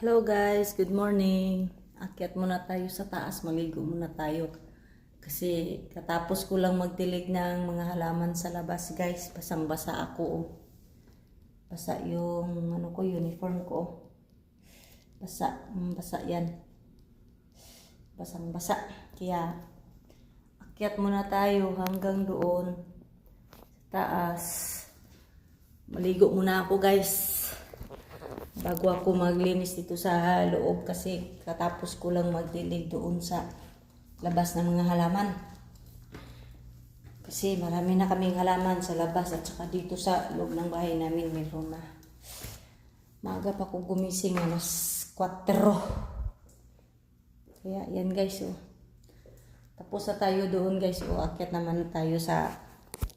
Hello guys, good morning. Akyat muna tayo sa taas, maligo muna tayo. Kasi katapos ko lang magdilig ng mga halaman sa labas guys. Basang-basa ako. Basa yung uniform ko. Basa yan. Basang-basa. Kaya akyat muna tayo hanggang doon sa taas. Maligo muna ako guys. Bago ako maglinis dito sa loob kasi katapos ko lang magdilig doon sa labas ng mga halaman. Kasi marami na kaming halaman sa labas at saka dito sa loob ng bahay namin meron na. Maaga pa ko gumising alas 4. Kaya yan guys oh. Tapos na tayo doon guys oh. Akyat naman tayo sa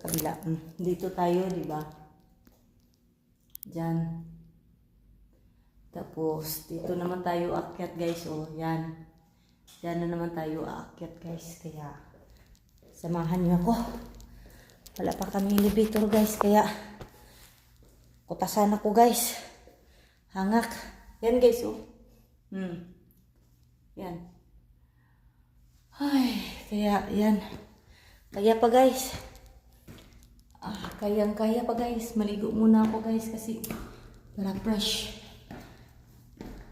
kabila. Dito tayo, di ba? Diyan. Tapos, dito naman tayo aakyat guys, oh, yan. Yan na naman tayo aakyat guys, kaya samahan niyo ako. Wala pa kami elevator guys, kaya kutasan ako guys. Hangak. Yan guys, oh. Yan. Ay, kaya yan. Kaya pa guys. Kayang-kaya pa guys. Maligo muna ako guys kasi para fresh.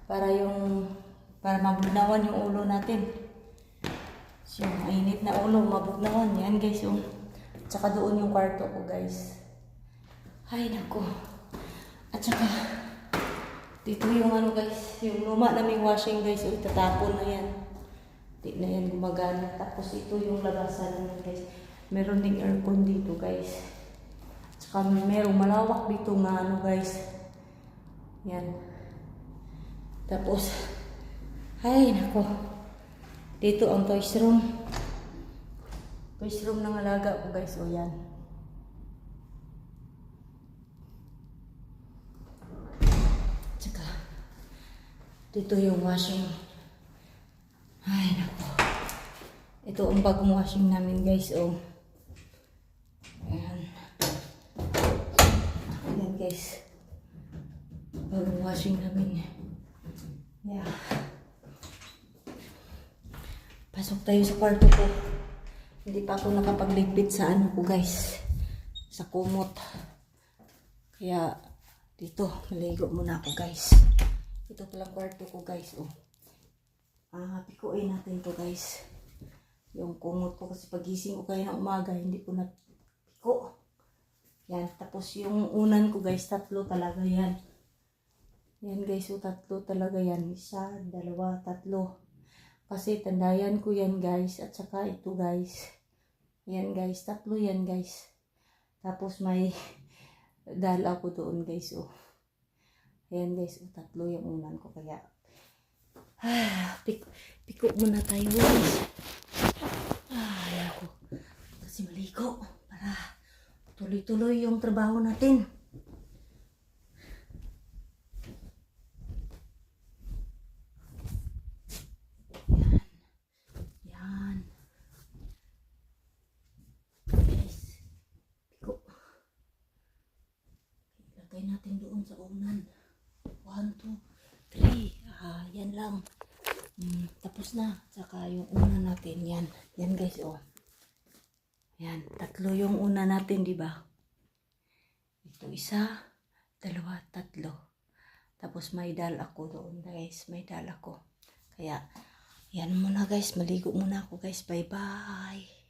Para mabugnawan yung ulo natin. So, mainit na ulo, mabugnawan. Yan guys, yung tsaka doon yung kwarto ko guys. Ay, nako. At saka, dito yung guys, yung luma naming washing guys, itatapon na yan. Di na yan gumagana. Tapos ito yung labasan namin guys. Meron ding aircon dito guys. At saka merong malawak dito nga guys. Yan. Tapos, ay nako, dito ang toys room. Toys room ng alaga ko guys, o yan. Tsaka, dito yung washing. Ay nako, ito ang bagong washing namin guys, o. Ayan. Ayan guys, bagong washing namin. Yeah. Pasok tayo sa kwarto ko. Hindi pa ako nakapagligpit sa ko guys. Sa kumot. Kaya dito, maligo muna ako guys. Ito palang kwarto ko guys. Oh. Pikuin natin to guys. Yung kumot ko kasi pagising ko kayo ng umaga, hindi ko na piko. Yan. Tapos yung unan ko guys, 3 talaga yan. Yan guys, so 3 talaga yan. 1, 2, 3. Kasi tandayan ko yan guys. At saka ito guys. Yan guys, 3 yan guys. Tapos may dala ko doon guys. Oh. Ayan guys, 3 yung unan ko. Kaya, piko muna tayo guys. Ako. Kasi maligo. Para tuloy-tuloy yung trabaho natin. Lagay natin doon sa unan. 1, 2, 3. Yan lang. Tapos na. Saka yung unan natin. Yan. Yan guys, oh. Yan. 3 yung unan natin, di ba? Ito 1, 2, 3. Tapos may dal ako doon, guys. May dal ako. Kaya, yan muna guys. Maligo muna ako guys. Bye-bye.